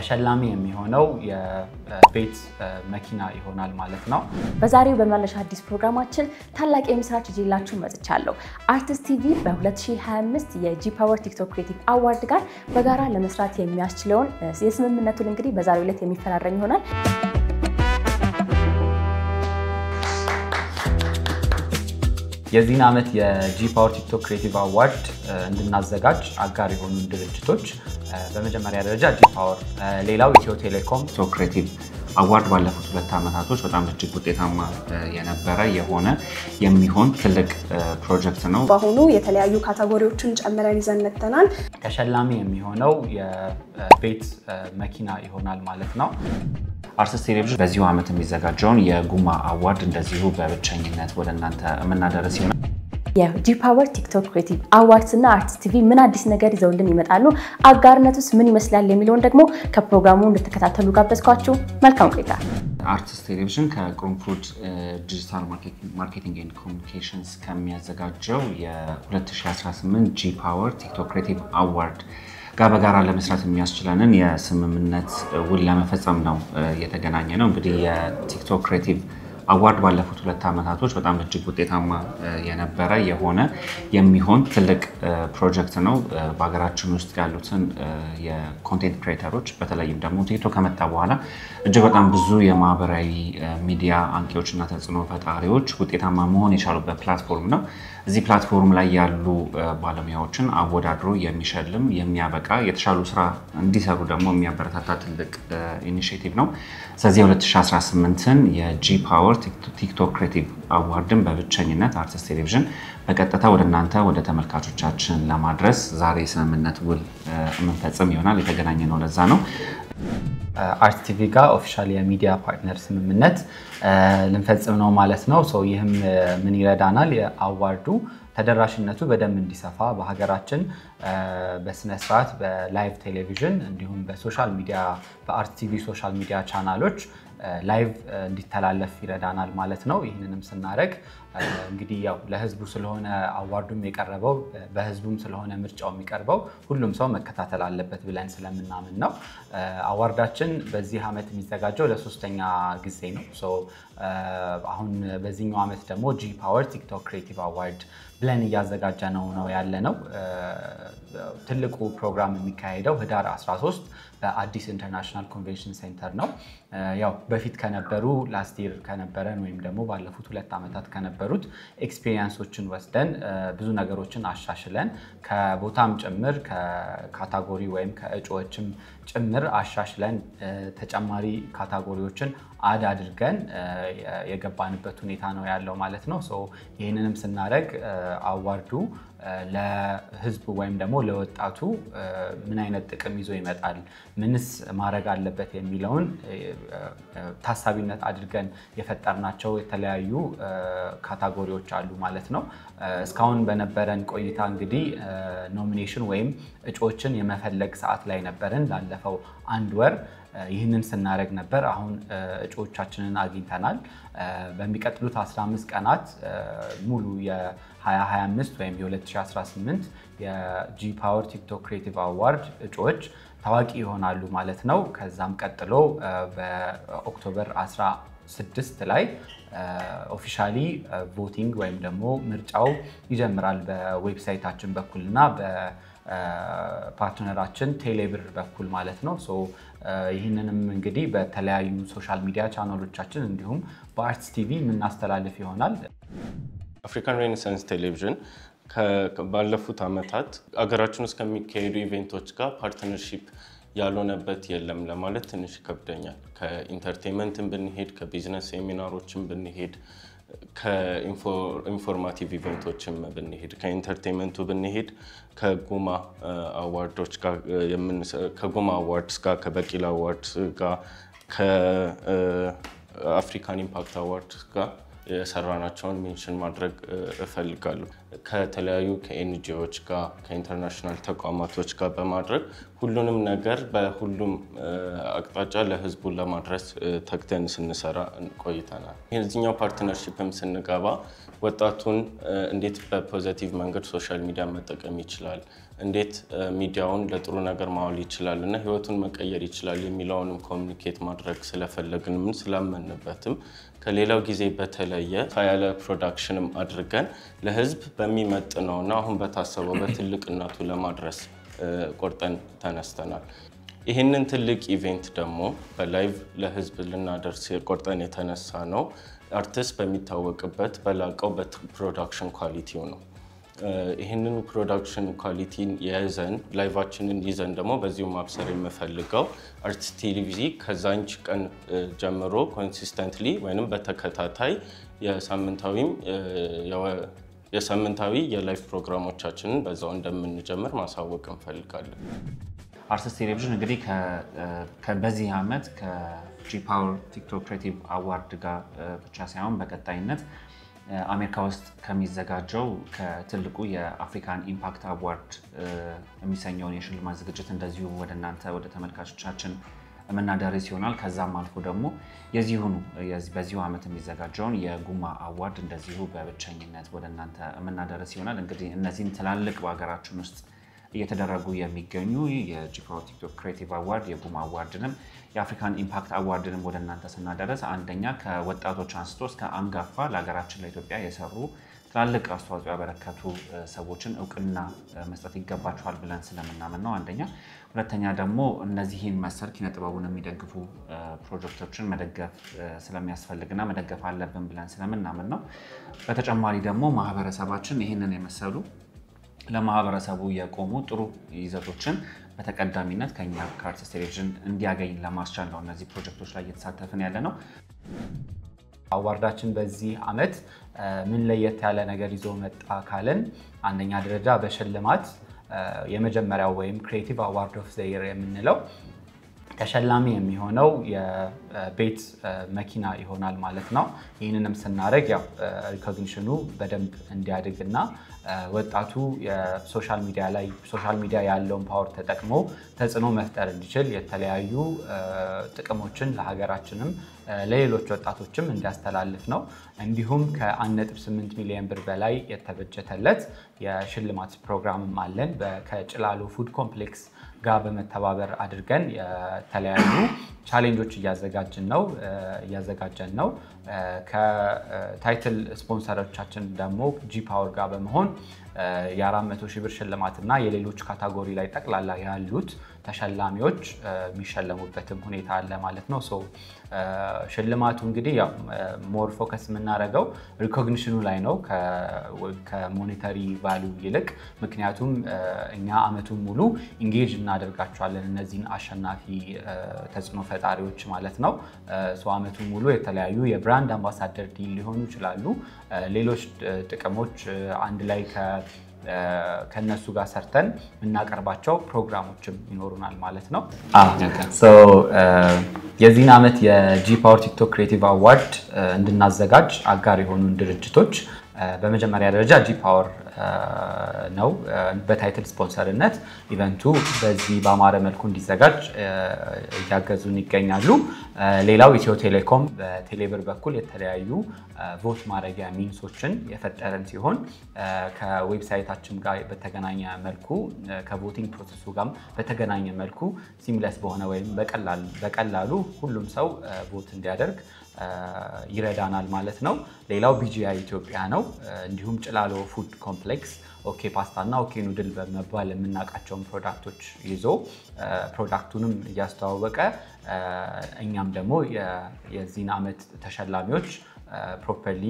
ተሸላሚ የሚሆነው የቤት መኪና ይሆናል ማለት ነው። በዛሬው በመለሻ አዲስ ፕሮግራማችን ታላቅ የምስራች ይዤላችሁ መጥቻለሁ። አርቲስት ቲቪ በ2025 የጂ ፓወር ቲክቶክ ክሬቲቭ አዋርድ ጋር በጋራ ለመስራት የሚያስችለውን የስምምነቱን እንግዲህ በዛሬው ዕለት የሚፈራረም ይሆናል። የዚህን ዓመት የጂ ፓወር ቲክቶክ ክሬቲቭ አዋርድ እንድናዘጋጅ አጋር የሆኑ ድርጅቶች በመጀመሪያ ደረጃ ጂ ፓወር፣ ሌላው ኢትዮ ቴሌኮም። ቲክቶክ ክሬቲቭ አዋርድ ባለፉት 2 ዓመታቶች በጣም እጅግ ውጤታማ የነበረ የሚሆን ትልቅ ፕሮጀክት ነው። በአሁኑ የተለያዩ ካቴጎሪዎችን ጨምረን ይዘን መጥተናል። ተሸላሚ የሚሆነው የቤት መኪና ይሆናል ማለት ነው። አርቲስት ቴሌቪዥን በዚሁ ዓመት የሚዘጋጀውን የጉማ አዋርድ እንደዚሁ በብቸኝነት ወደ እናንተ የምናደርስ ይሆናል። የጂ ፓወር ቲክቶክ ክሬቲቭ አዋርድስ እና አርቲስት ቲቪ ምን አዲስ ነገር ይዘውልን ይመጣሉ፣ አጋርነቱስ ምን ይመስላል የሚለውን ደግሞ ከፕሮግራሙ እንድትከታተሉ ጋበዝኳችሁ። መልካም ቆይታ። አርቲስት ቴሌቪዥን ከቅርንፉድ ዲጂታል ማርኬቲንግ ኤንድ ኮሚኒኬሽንስ ከሚያዘጋጀው የ2018 ጂ ፓወር ቲክቶክ ክሬቲቭ አዋርድ ጋር በጋራ ለመስራት የሚያስችለንን የስምምነት ውል ለመፈጸም ነው የተገናኘ ነው። እንግዲህ የቲክቶክ ክሬቲቭ አዋርድ ባለፉት 2 ዓመታቶች በጣም እጅግ ውጤታማ የነበረ የሚሆን ትልቅ ፕሮጀክት ነው። በሀገራችን ውስጥ ያሉትን የኮንቴንት ክሬተሮች በተለይም ደግሞ ቲክቶክ ከመጣ በኋላ እጅግ በጣም ብዙ የማህበራዊ ሚዲያ አንቂዎችና ተጽዕኖ ፈጣሪዎች ውጤታማ መሆን የቻሉበት ፕላትፎርም ነው። እዚህ ፕላትፎርም ላይ ያሉ ባለሙያዎችን አወዳድሮ የሚሸልም የሚያበቃ የተሻሉ ስራ እንዲሰሩ ደግሞ የሚያበረታታ ትልቅ ኢኒሺዬቲቭ ነው። ስለዚህ 2018ን የጂ ፓወር ቲክቶክ ክሬቲቭ አዋርድን በብቸኝነት አርቲስት ቴሌቪዥን በቀጥታ ወደ እናንተ ወደ ተመልካቾቻችን ለማድረስ ዛሬ ስምምነት ውል የምንፈጽም ይሆናል። የተገናኘ ነው ለዛ ነው። አርት ቲቪ ጋር ኦፊሻል የሚዲያ ፓርትነር ስምምነት ልንፈጽም ነው ማለት ነው። ይህም ምን ይረዳናል? የአዋርዱ ተደራሽነቱ በደንብ እንዲሰፋ በሀገራችን በስነ ስርዓት በላይቭ ቴሌቪዥን እንዲሁም በሶሻል ሚዲያ በአርት ቲቪ ሶሻል ሚዲያ ቻናሎች ላይቭ እንዲተላለፍ ይረዳናል ማለት ነው። ይህንንም ስናደርግ እንግዲህ ያው ለህዝቡ ስለሆነ አዋርዱም የቀረበው በህዝቡም ስለሆነ ምርጫው የሚቀርበው ሁሉም ሰው መከታተል አለበት ብለን ስለምናምን ነው። አዋርዳችን በዚህ ዓመት የሚዘጋጀው ለ3ኛ ጊዜ ነው። አሁን በዚህኛው ዓመት ደግሞ ጂ ፓወር ቲክቶክ ክሬቲቭ አዋርድ ብለን እያዘጋጀ ነው ያለ ነው። ትልቁ ፕሮግራም የሚካሄደው ህዳር 13 በአዲስ ኢንተርናሽናል ኮንቬንሽን ሴንተር ነው። ያው በፊት ከነበሩ ላስት ይር ከነበረን ወይም ደግሞ ባለፉት 2 ዓመታት ከነበሩት ኤክስፒሪየንሶችን ወስደን ብዙ ነገሮችን አሻሽለን ከቦታም ጭምር ከካቴጎሪ ወይም ከእጩዎችም ጭምር አሻሽለን ተጨማሪ ካቴጎሪዎችን አድ አድርገን የገባንበት ሁኔታ ነው ያለው ማለት ነው። ይህንንም ስናደርግ አዋርዱ ለህዝቡ ወይም ደግሞ ለወጣቱ ምን አይነት ጥቅም ይዞ ይመጣል፣ ምንስ ማድረግ አለበት የሚለውን ታሳቢነት አድርገን የፈጠርናቸው የተለያዩ ካቴጎሪዎች አሉ ማለት ነው። እስካሁን በነበረን ቆይታ እንግዲህ ኖሚኔሽን ወይም እጩዎችን የመፈለግ ሰዓት ላይ ነበርን ላለፈው 1 ወር ይህንን ስናደርግ ነበር። አሁን እጩዎቻችንን አግኝተናል። በሚቀጥሉት 15 ቀናት ሙሉ የ2025 ወይም የ2018 የጂ ፓወር ቲክቶክ ክሬቲቭ አዋርድ እጩዎች ታዋቂ ይሆናሉ ማለት ነው። ከዛም ቀጥሎ በኦክቶበር 16 ላይ ኦፊሻሊ ቮቲንግ ወይም ደግሞ ምርጫው ይጀምራል በዌብሳይታችን በኩልና በፓርትነራችን ቴሌብር በኩል ማለት ነው። ይህንንም እንግዲህ በተለያዩ ሶሻል ሚዲያ ቻናሎቻችን እንዲሁም በአርትስ ቲቪ የምናስተላልፍ ይሆናል። አፍሪካን ሬኔሳንስ ቴሌቪዥን ባለፉት ዓመታት አገራችን ውስጥ ከሚካሄዱ ኢቨንቶች ጋር ፓርትነርሺፕ ያልሆነበት የለም ለማለት ትንሽ ይከብደኛል። ከኢንተርቴይንመንትን ብንሄድ፣ ከቢዝነስ ሴሚናሮችን ብንሄድ፣ ከኢንፎርማቲቭ ኢቨንቶችም ብንሄድ፣ ከኢንተርቴይንመንቱ ብንሄድ ከጉማ አዋርዶች ጋር ከጉማ አዋርድስ ጋር ከበቂላ አዋርድስ ጋር ከአፍሪካን ኢምፓክት አዋርድስ ጋር የሰራናቸውን ሜንሽን ማድረግ እፈልጋለሁ። ከተለያዩ ከኤንጂኦዎች ጋር ከኢንተርናሽናል ተቋማቶች ጋር በማድረግ ሁሉንም ነገር በሁሉም አቅጣጫ ለህዝቡ ለማድረስ ተግተን ስንሰራ ቆይተናል። የዚህኛው ፓርትነርሺፕም ስንገባ ወጣቱን እንዴት በፖዚቲቭ መንገድ ሶሻል ሚዲያ መጠቀም ይችላል፣ እንዴት ሚዲያውን ለጥሩ ነገር ማዋል ይችላል እና ህይወቱን መቀየር ይችላል የሚለውንም ኮሙኒኬት ማድረግ ስለፈለግን ምን ስላመንበትም ከሌላው ጊዜ በተለየ ያለ ፕሮዳክሽንም አድርገን ለህዝብ በሚመጥነውና አሁን በታሰበው በትልቅነቱ ለማድረስ ቆርጠን ተነስተናል። ይሄንን ትልቅ ኢቨንት ደግሞ በላይቭ ለህዝብ ልናደርስ ቆርጠን የተነሳ ነው አርቲስት በሚታወቅበት በላቀው በፕሮዳክሽን ኳሊቲው ነው። ይሄንን ፕሮዳክሽን ኳሊቲን የያዘን ላይቫችንን ይዘን ደግሞ በዚሁ ማብሰር የምፈልገው አርቲስት ቲቪ ከዛንች ቀን ጀምሮ ኮንሲስተንትሊ ወይንም በተከታታይ የሳምንታዊ የላይቭ ፕሮግራሞቻችንን በዛው እንደምንጀምር ማሳወቅ እንፈልጋለን። አርቲስት ቴሌቪዥን እንግዲህ በዚህ ዓመት ከጂ ፓወር ቲክቶክ ክሬቲቭ አዋርድ ጋር ብቻ ሳይሆን በቀጣይነት አሜሪካ ውስጥ ከሚዘጋጀው ከትልቁ የአፍሪካን ኢምፓክት አዋርድ የሚሰኘውን የሽልማት ዝግጅት እንደዚሁ ወደ እናንተ ወደ ተመልካቾቻችን የምናደርስ ይሆናል። ከዛም አልፎ ደግሞ በዚሁ ዓመት የሚዘጋጀውን የጉማ አዋርድ እንደዚሁ በብቸኝነት ወደ እናንተ የምናደርስ ይሆናል። እንግዲህ እነዚህን ትላልቅ በሀገራችን ውስጥ እየተደረጉ የሚገኙ የጂ ፓወር ቲክቶክ ክሬቲቭ አዋርድ የጉማ አዋርድንም የአፍሪካን ኢምፓክት አዋርድንም ወደ እናንተ ስናደርስ አንደኛ ከወጣቶች አንስቶ እስከ አንጋፋ ለሀገራችን ለኢትዮጵያ የሰሩ ትላልቅ አስተዋጽኦ ያበረከቱ ሰዎችን እውቅና መስጠት ይገባቸዋል ብለን ስለምናምን ነው አንደኛ። ሁለተኛ ደግሞ እነዚህን መሰል ኪነ ጥበቡን የሚደግፉ ፕሮጀክቶችን መደገፍ ስለሚያስፈልግና መደገፍ አለብን ብለን ስለምናምን ነው። በተጨማሪ ደግሞ ማህበረሰባችን ይህንን የመሰሉ ለማህበረሰቡ የቆሙ ጥሩ ይዘቶችን በተቀዳሚነት ከኛ ከአርቲስት ቴሌቪዥን እንዲያገኝ ለማስቻል ነው እነዚህ ፕሮጀክቶች ላይ እየተሳተፍን ያለ ነው። አዋርዳችን በዚህ ዓመት ምን ለየት ያለ ነገር ይዞ መጣ ካለን አንደኛ ደረጃ በሽልማት የመጀመሪያው ወይም ክሬቲቭ አዋርድ ኦፍ ዘ ይር የምንለው ተሸላሚ የሚሆነው የቤት መኪና ይሆናል ማለት ነው። ይህንንም ስናደርግ ያው ሪኮግኒሽኑ በደንብ እንዲያድግና ወጣቱ የሶሻል ሚዲያ ያለውን ፓወር ተጠቅሞ ተጽዕኖ መፍጠር እንዲችል የተለያዩ ጥቅሞችን ለሀገራችንም ለሌሎች ወጣቶችም እንዲያስተላልፍ ነው። እንዲሁም ከ1.8 ሚሊዮን ብር በላይ የተበጀተለት የሽልማት ፕሮግራምም አለን። ከጭላሎ ፉድ ኮምፕሌክስ ጋር በመተባበር አድርገን የተለያዩ ቻሌንጆች እያዘጋጀን ነው። ከታይትል ስፖንሰሮቻችን ደግሞ ጂ ፓወር ጋር በመሆን የ400,000 ብር ሽልማትና የሌሎች ካታጎሪ ላይ ጠቅላላ ያሉት ተሸላሚዎች የሚሸለሙበትም ሁኔታ አለ ማለት ነው። ሽልማቱ እንግዲህ ያው ሞር ፎከስ የምናደርገው ሪኮግኒሽኑ ላይ ነው ከሞኔታሪ ቫልዩ ይልቅ። ምክንያቱም እኛ አመቱን ሙሉ ኢንጌጅ እናደርጋቸዋለን እነዚህን አሸናፊ ተጽዕኖ ፈጣሪዎች ማለት ነው። አመቱን ሙሉ የተለያዩ የብራንድ አምባሳደር ዲል ሊሆኑ ይችላሉ፣ ሌሎች ጥቅሞች አንድ ላይ ከነሱ ጋር ሰርተን እናቀርባቸው ፕሮግራሞችም ይኖሩናል ማለት ነው። የዚህን ዓመት የጂ ፓወር ቲክቶክ ክሬቲቭ አዋርድ እንድናዘጋጅ አጋር የሆኑ ድርጅቶች በመጀመሪያ ደረጃ ጂ ፓወር ነው በታይትል ስፖንሰርነት ኢቨንቱ በዚህ በአማረ መልኩ እንዲዘጋጅ እያገዙን ይገኛሉ። ሌላው ኢትዮ ቴሌኮም በቴሌብር በኩል የተለያዩ ቮት ማድረጊያ ሚንሶችን የፈጠረን ሲሆን ከዌብሳይታችን ጋር በተገናኘ መልኩ ከቮቲንግ ፕሮሰሱ ጋር በተገናኘ መልኩ ሲምለስ በሆነ ወይም በቀላሉ ሁሉም ሰው ቮት እንዲያደርግ ይረዳናል ማለት ነው። ሌላው ቢጂአይ ኢትዮጵያ ነው። እንዲሁም ጭላሎ ፉድ ኮምፕሌክስ ኦኬ ፓስታ እና ኦኬ ኑድል በመባል የምናውቃቸውን ፕሮዳክቶች ይዞ ፕሮዳክቱንም እያስተዋወቀ እኛም ደግሞ የዚህን ዓመት ተሸላሚዎች ፕሮፐርሊ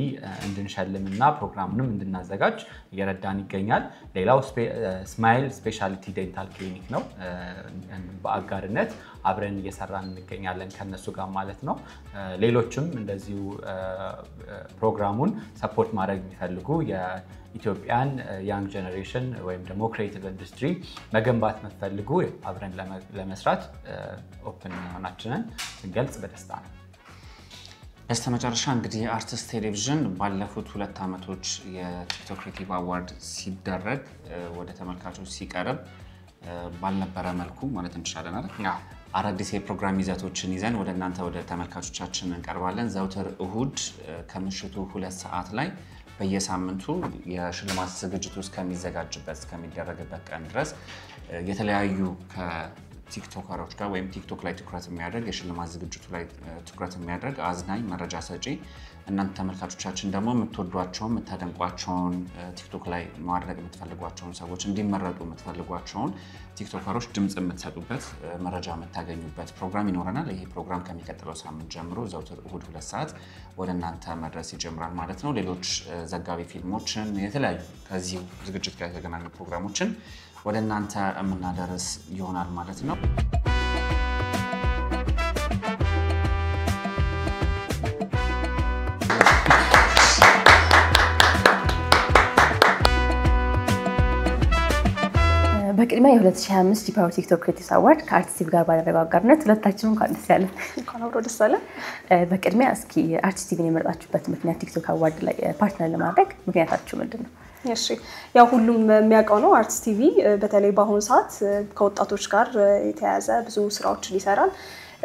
እንድንሸልምና ፕሮግራሙንም እንድናዘጋጅ እየረዳን ይገኛል። ሌላው ስማይል ስፔሻሊቲ ዴንታል ክሊኒክ ነው። በአጋርነት አብረን እየሰራን እንገኛለን ከነሱ ጋር ማለት ነው። ሌሎችም እንደዚሁ ፕሮግራሙን ሰፖርት ማድረግ የሚፈልጉ የኢትዮጵያን ያንግ ጀነሬሽን ወይም ደግሞ ክሬቲቭ ኢንዱስትሪ መገንባት የምትፈልጉ አብረን ለመስራት ኦፕን መሆናችንን ስንገልጽ በደስታ ነው። በስተመጨረሻ እንግዲህ አርቲስት ቴሌቪዥን ባለፉት 2 ዓመቶች የቲክቶክ ክሬቲቭ አዋርድ ሲደረግ ወደ ተመልካቾች ሲቀርብ ባልነበረ መልኩ ማለት እንችላለን አይደል? አዳዲስ የፕሮግራም ይዘቶችን ይዘን ወደ እናንተ ወደ ተመልካቾቻችን እንቀርባለን። ዘውትር እሁድ ከምሽቱ 2 ሰዓት ላይ በየሳምንቱ የሽልማት ዝግጅቱ እስከሚዘጋጅበት እስከሚደረግበት ቀን ድረስ የተለያዩ ከቲክቶከሮች ጋር ወይም ቲክቶክ ላይ ትኩረት የሚያደርግ የሽልማት ዝግጅቱ ላይ ትኩረት የሚያደርግ አዝናኝ መረጃ ሰጪ እናንተ ተመልካቾቻችን ደግሞ የምትወዷቸውን የምታደንቋቸውን ቲክቶክ ላይ ማድረግ የምትፈልጓቸውን ሰዎች እንዲመረጡ የምትፈልጓቸውን ቲክቶከሮች ድምጽ የምትሰጡበት መረጃ የምታገኙበት ፕሮግራም ይኖረናል። ይሄ ፕሮግራም ከሚቀጥለው ሳምንት ጀምሮ ዘውትር እሁድ 2 ሰዓት ወደ እናንተ መድረስ ይጀምራል ማለት ነው። ሌሎች ዘጋቢ ፊልሞችን የተለያዩ ከዚህ ዝግጅት ጋር የተገናኙ ፕሮግራሞችን ወደ እናንተ የምናደርስ ይሆናል ማለት ነው። በቅድሚያ የ2025 ጂፓወር ቲክቶክ ክሬቲቭ አዋርድ ከአርቲስቲቭ ጋር ባደረገው አጋርነት ሁለታችንም እንኳን ደስ ያለን። እንኳን አብሮ ደስ አለን። በቅድሚያ እስኪ አርቲስቲቭን የመረጣችሁበት ምክንያት ቲክቶክ አዋርድ ላይ ፓርትነር ለማድረግ ምክንያታችሁ ምንድነው? እሺ ያው ሁሉም የሚያውቀው ነው አርትስ ቲቪ በተለይ በአሁኑ ሰዓት ከወጣቶች ጋር የተያያዘ ብዙ ስራዎችን ይሰራል።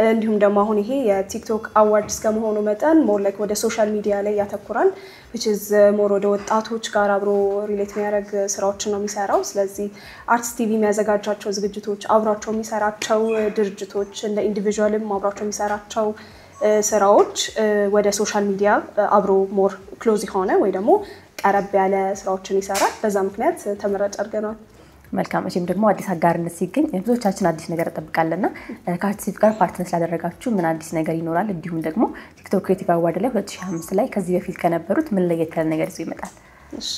እንዲሁም ደግሞ አሁን ይሄ የቲክቶክ አዋርድ እስከመሆኑ መጠን ሞር ላይክ ወደ ሶሻል ሚዲያ ላይ ያተኩራል which is ሞር ወደ ወጣቶች ጋር አብሮ ሪሌት የሚያደርግ ስራዎችን ነው የሚሰራው። ስለዚህ አርትስ ቲቪ የሚያዘጋጃቸው ዝግጅቶች አብሯቸው የሚሰራቸው ድርጅቶች እንደ ኢንዲቪጁዋልም አብሯቸው የሚሰራቸው ስራዎች ወደ ሶሻል ሚዲያ አብሮ ሞር ክሎዝ የሆነ ወይ ደግሞ ቀረብ ያለ ስራዎችን ይሰራል። በዛ ምክንያት ተመራጭ አድርገናል። መልካም እሺም ደግሞ አዲስ አጋርነት ሲገኝ ብዙዎቻችን አዲስ ነገር ተጠብቃለና ከአርቲስቲቭ ጋር ፓርትነር ስላደረጋችሁ ምን አዲስ ነገር ይኖራል? እንዲሁም ደግሞ ቲክቶክ ክሬቲቭ አዋርድ ላይ 2025 ላይ ከዚህ በፊት ከነበሩት ምን ለየት ያለ ነገር ይዞ ይመጣል? እሺ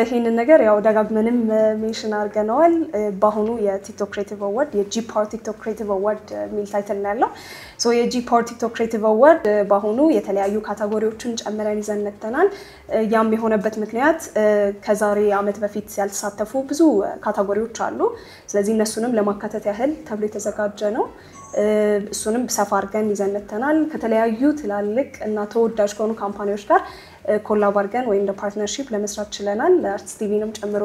ይሄንን ነገር ያው ደጋግመንም ሜንሽን አድርገናል። በአሁኑ የቲክቶክ ክሬቲቭ አዋርድ የጂፓወር ቲክቶክ ክሬቲቭ አዋርድ ሚል ታይትል ነው ያለው። ሶ የጂፓወር ቲክቶክ ክሬቲቭ አዋርድ በአሁኑ የተለያዩ ካቴጎሪዎችን ጨምረን ይዘን መጥተናል። ያም የሆነበት ምክንያት ከዛሬ ዓመት በፊት ያልተሳተፉ ብዙ ካቴጎሪዎች አሉ። ስለዚህ እነሱንም ለማካተት ያህል ተብሎ የተዘጋጀ ነው። እሱንም ሰፋ አድርገን ይዘን መጥተናል። ከተለያዩ ትላልቅ እና ተወዳጅ ከሆኑ ካምፓኒዎች ጋር ኮላብ አድርገን ወይም ፓርትነርሺፕ ለመስራት ችለናል። አርትስ ቲቪንም ጨምሮ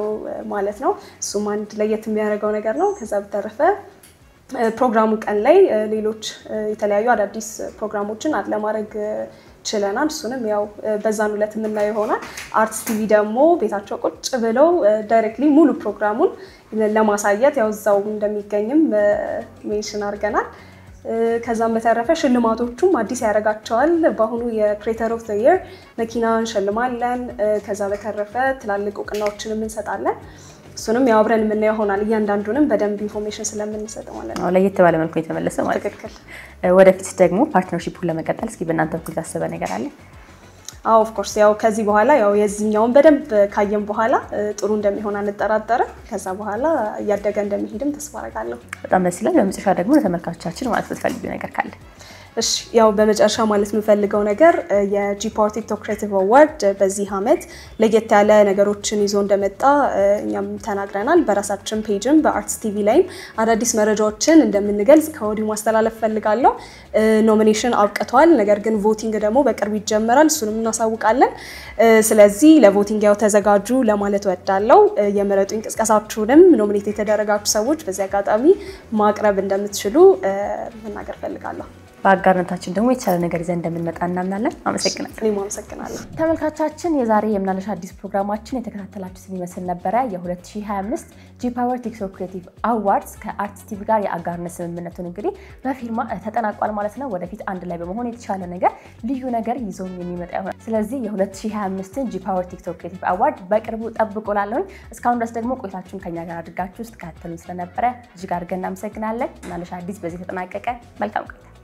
ማለት ነው። እሱም አንድ ለየት የሚያደርገው ነገር ነው። ከዛ በተረፈ ፕሮግራሙ ቀን ላይ ሌሎች የተለያዩ አዳዲስ ፕሮግራሞችን አድ ለማድረግ ችለናል። እሱንም ያው በዛን ዕለት የምናየው ይሆናል። አርትስ ቲቪ ደግሞ ቤታቸው ቁጭ ብለው ዳይሬክትሊ ሙሉ ፕሮግራሙን ለማሳየት ያው እዛው እንደሚገኝም ሜንሽን አድርገናል። ከዛም በተረፈ ሽልማቶቹም አዲስ ያደርጋቸዋል። በአሁኑ የክሬተር ኦፍ ዘ ኢየር መኪና እንሸልማለን። ከዛ በተረፈ ትላልቅ እውቅናዎችንም እንሰጣለን። እሱንም ያው አብረን የምናየው ይሆናል። እያንዳንዱንም በደንብ ኢንፎርሜሽን ስለምንሰጥ ማለት ነው። ለየት ባለ መልኩ የተመለሰ ማለት ነው። ትክክል። ወደፊት ደግሞ ፓርትነርሺፑን ለመቀጠል እስኪ በእናንተ በኩል የታሰበ ነገር አለ? አዎ ኦፍ ኮርስ ያው ከዚህ በኋላ ያው የዚህኛውን በደንብ ካየን በኋላ ጥሩ እንደሚሆን አንጠራጠርም። ከዛ በኋላ እያደገ እንደሚሄድም ተስፋ አደርጋለሁ። በጣም ደስ ይላል። በመጨረሻ ደግሞ ለተመልካቾቻችን ማለት የምትፈልጊው ነገር ካለ? እሺ ያው በመጨረሻ ማለት የምፈልገው ነገር የጂፓወር ቲክቶክ ክሬቲቭ አዋርድ በዚህ ዓመት ለየት ያለ ነገሮችን ይዞ እንደመጣ እኛም ተናግረናል። በራሳችን ፔጅም በአርትስ ቲቪ ላይም አዳዲስ መረጃዎችን እንደምንገልጽ ከወዲሁ ማስተላለፍ ፈልጋለሁ። ኖሚኔሽን አብቅቷል። ነገር ግን ቮቲንግ ደግሞ በቅርብ ይጀምራል። እሱንም እናሳውቃለን። ስለዚህ ለቮቲንግ ያው ተዘጋጁ ለማለት እወዳለሁ። የምረጡ እንቅስቃሴያችሁንም ኖሚኔት የተደረጋችሁ ሰዎች በዚህ አጋጣሚ ማቅረብ እንደምትችሉ መናገር ፈልጋለሁ። በአጋርነታችን ደግሞ የተሻለ ነገር ይዘን እንደምንመጣ እናምናለን። አመሰግናለሁ። እኔም አመሰግናለሁ። ተመልካቾቻችን የዛሬ የምናለሽ አዲስ ፕሮግራማችን የተከታተላችሁትን ይመስል ነበረ። የ2025 ጂፓወር ቲክቶክ ክሬቲቭ አዋርድስ ከአርትስ ቲቪ ጋር የአጋርነት ስምምነቱን እንግዲህ በፊርማ ተጠናቋል ማለት ነው። ወደፊት አንድ ላይ በመሆን የተሻለ ነገር ልዩ ነገር ይዞ የሚመጣ ይሆናል። ስለዚህ የ2025 ጂፓወር ቲክቶክ ክሬቲቭ አዋርድ በቅርቡ ጠብቆላለሁ። እስካሁን ድረስ ደግሞ ቆይታችሁን ከኛ ጋር አድርጋችሁ ስትከታተሉን ስለነበረ እጅግ አድርገን እናመሰግናለን። ምናለሽ አዲስ በዚህ ተጠናቀቀ። መልካም ቆይታ።